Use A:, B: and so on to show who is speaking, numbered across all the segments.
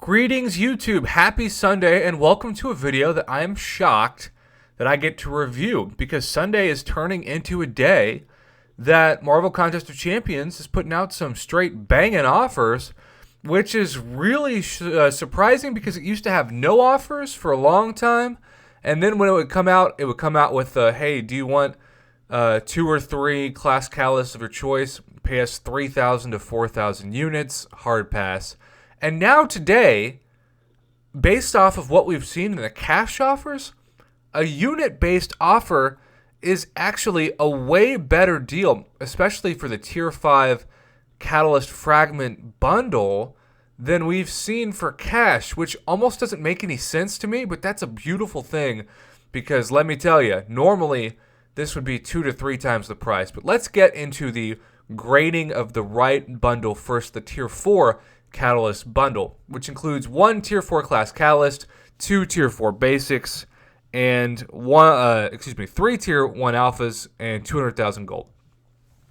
A: Greetings YouTube, happy Sunday, and welcome to a video that I am shocked that I get to review because Sunday is turning into a day that Marvel Contest of Champions is putting out some straight banging offers, which is really surprising because it used to have no offers for a long time, and then when it would come out with, hey, do you want 2 or 3 class catalysts of your choice, pay us 3,000 to 4,000 units, hard pass. And now today, based off of what we've seen in the cash offers, a unit-based offer is actually a way better deal, especially for the Tier 5 Catalyst Fragment bundle than we've seen for cash, which almost doesn't make any sense to me, but that's a beautiful thing because let me tell you, normally this would be 2 to 3 times the price. But let's get into the grading of the right bundle first, the Tier 4 Catalyst bundle, which includes 1 Tier 4 class Catalyst, 2 Tier 4 Basics, and 3 Tier 1 Alphas, and 200,000 gold.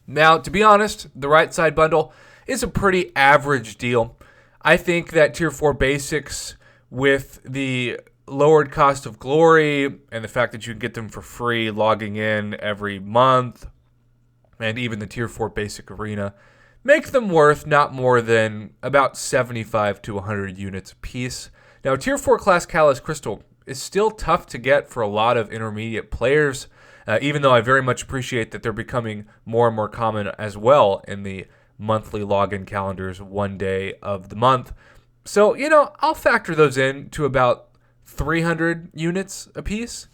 A: Now, to be honest, the right side bundle is a pretty average deal. I think that Tier 4 Basics, with the lowered cost of glory and the fact that you can get them for free logging in every month, and even the Tier 4 Basic Arena, make them worth not more than about 75 to 100 units a piece. Now, Tier 4 class Catalyst Crystal is still tough to get for a lot of intermediate players, even though I very much appreciate that they're becoming more and more common as well in the monthly login calendars one day of the month. So, I'll factor those in to about 300 units a piece.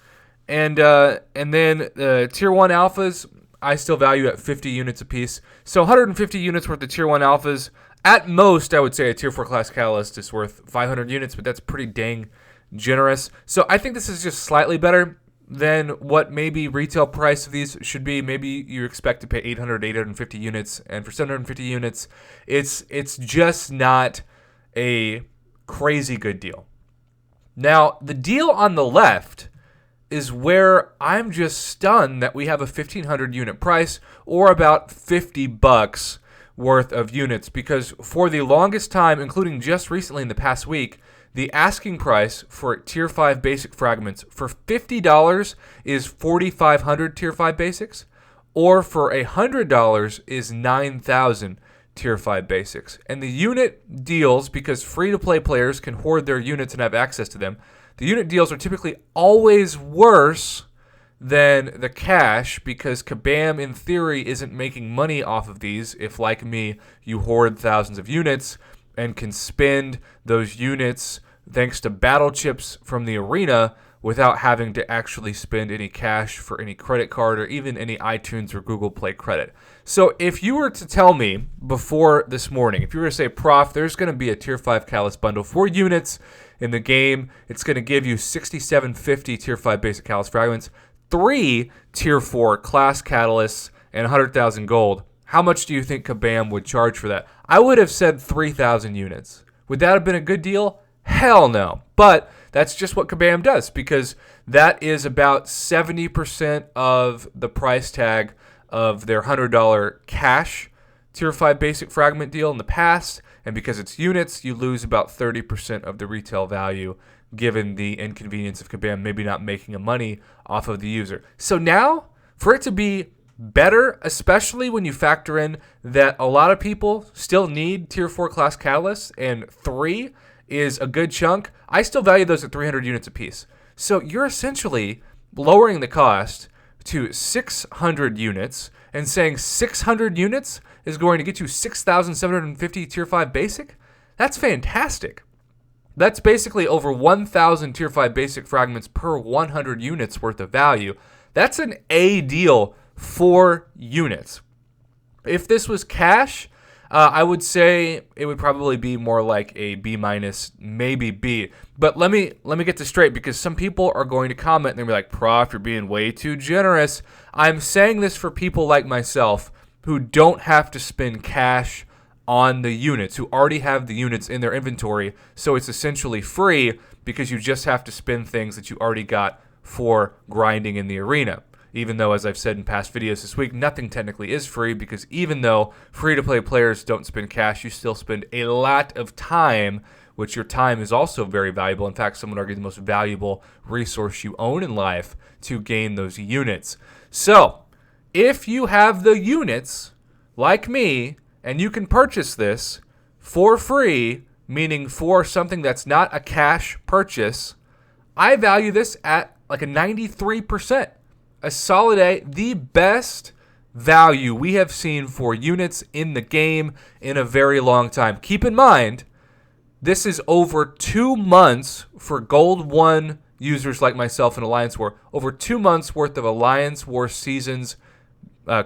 A: And then the Tier 1 Alphas, I still value at 50 units apiece. So 150 units worth of Tier 1 Alphas. At most, I would say a Tier 4 class Catalyst is worth 500 units, but that's pretty dang generous. So I think this is just slightly better than what maybe retail price of these should be. Maybe you expect to pay 850 units, and for 750 units, it's just not a crazy good deal. Now, the deal on the left is where I'm just stunned that we have a 1,500 unit price or about $50 worth of units, because for the longest time, including just recently in the past week, the asking price for Tier 5 Basic Fragments for $50 is 4,500 Tier 5 Basics, or for $100 is 9,000 Tier 5 Basics. And the unit deals, because free-to-play players can hoard their units and have access to them, the unit deals are typically always worse than the cash because Kabam, in theory, isn't making money off of these if, like me, you hoard thousands of units and can spend those units thanks to battle chips from the arena without having to actually spend any cash for any credit card or even any iTunes or Google Play credit. So if you were to tell me before this morning, if you were to say, Prof, there's going to be a Tier 5 Catalyst bundle for units in the game, it's going to give you 6,750 Tier 5 Basic Catalyst Fragments, 3 Tier 4 Class Catalysts, and 100,000 gold, how much do you think Kabam would charge for that? I would have said 3,000 units. Would that have been a good deal? Hell no. But that's just what Kabam does, because that is about 70% of the price tag of their $100 cash Tier 5 Basic Fragment deal in the past, and because it's units, you lose about 30% of the retail value, given the inconvenience of Kabam maybe not making a money off of the user. So now, for it to be better, especially when you factor in that a lot of people still need Tier 4 class Catalysts, and 3 is a good chunk, I still value those at 300 units apiece. So you're essentially lowering the cost to 600 units and saying 600 units is going to get you 6,750 Tier 5 Basic? That's fantastic. That's basically over 1,000 Tier 5 Basic Fragments per 100 units worth of value. That's an A deal for units. If this was cash, I would say it would probably be more like a B minus, maybe B. But let me get this straight, because some people are going to comment and they'll be like, Prof, you're being way too generous. I'm saying this for people like myself who don't have to spend cash on the units, who already have the units in their inventory. So it's essentially free because you just have to spend things that you already got for grinding in the arena. even though, as I've said in past videos this week, nothing technically is free, because even though free-to-play players don't spend cash, you still spend a lot of time, which your time is also very valuable. In fact, some would argue the most valuable resource you own in life to gain those units. So, if you have the units, like me, and you can purchase this for free, meaning for something that's not a cash purchase, I value this at like a 93%. A solid A, the best value we have seen for units in the game in a very long time. Keep in mind, this is over 2 months for Gold 1 users like myself in Alliance War, over 2 months worth of Alliance War Seasons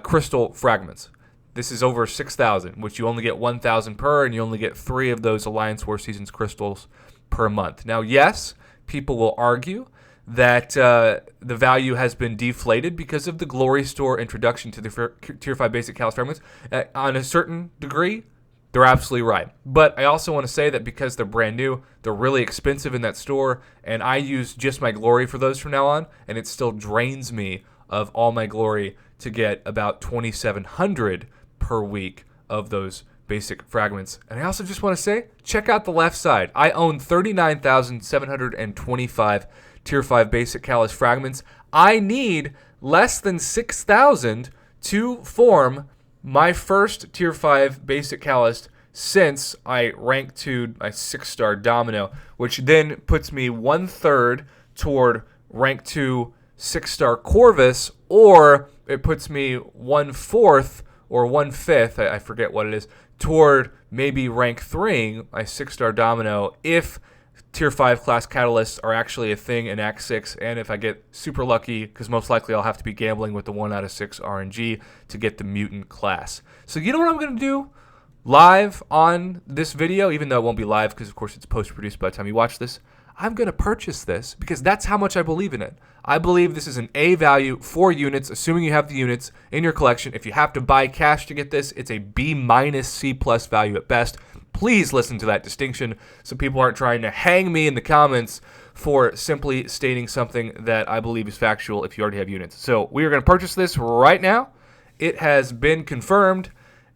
A: crystal fragments. This is over 6,000, which you only get 1,000 per, and you only get 3 of those Alliance War Seasons crystals per month. Now, yes, people will argue that the value has been deflated because of the Glory Store introduction to the Tier 5 basic Callus fragments. On a certain degree, they're absolutely right. But I also want to say that because they're brand new, they're really expensive in that store, and I use just my Glory for those from now on, and it still drains me of all my Glory to get about 2,700 per week of those basic fragments. And I also just want to say, check out the left side. I own 39,725 Tier 5 basic Callus fragments. I need less than 6,000 to form my first Tier 5 basic Callus since I rank 2 my 6-star Domino, which then puts me 1/3 toward rank 2 6-star Corvus, or it puts me 1/4 or 1/5, I forget what it is, toward maybe rank 3, my 6-star Domino, if Tier 5 class catalysts are actually a thing in Act 6, and if I get super lucky, because most likely I'll have to be gambling with the 1 out of 6 RNG to get the mutant class. So you know what I'm going to do live on this video, even though it won't be live because, of course, it's post-produced by the time you watch this. I'm going to purchase this because that's how much I believe in it. I believe this is an A value for units, assuming you have the units in your collection. If you have to buy cash to get this, it's a B- C+ value at best. Please listen to that distinction so people aren't trying to hang me in the comments for simply stating something that I believe is factual if you already have units. So we are going to purchase this right now. It has been confirmed.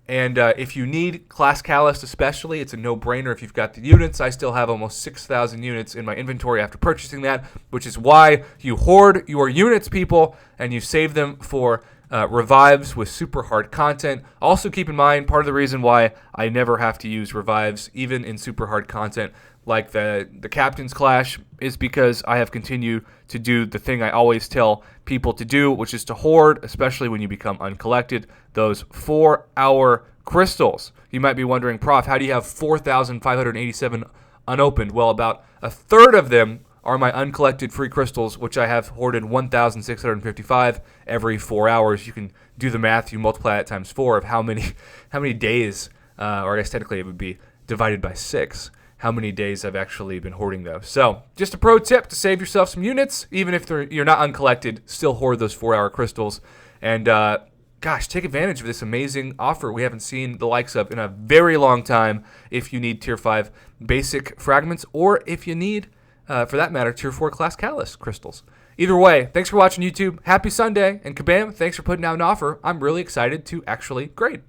A: And if you need Class Callus especially, it's a no-brainer if you've got the units. I still have almost 6,000 units in my inventory after purchasing that, which is why you hoard your units, people, and you save them for revives with super hard content. Also keep in mind, part of the reason why I never have to use revives, even in super hard content, like the Captain's Clash, is because I have continued to do the thing I always tell people to do, which is to hoard, especially when you become uncollected, those 4-hour crystals. You might be wondering, Prof, how do you have 4,587 unopened? Well, about a third of them are my uncollected free crystals, which I have hoarded 1,655 every 4 hours. You can do the math. You multiply that times 4 of how many days, or I guess technically it would be divided by 6, how many days I've actually been hoarding those. So just a pro tip to save yourself some units, even if you're not uncollected, still hoard those 4-hour crystals. And gosh, take advantage of this amazing offer we haven't seen the likes of in a very long time if you need Tier 5 basic fragments, or if you need, for that matter, Tier 4 Class Callus crystals. Either way, thanks for watching YouTube. Happy Sunday. And Kabam, thanks for putting out an offer I'm really excited to actually grade.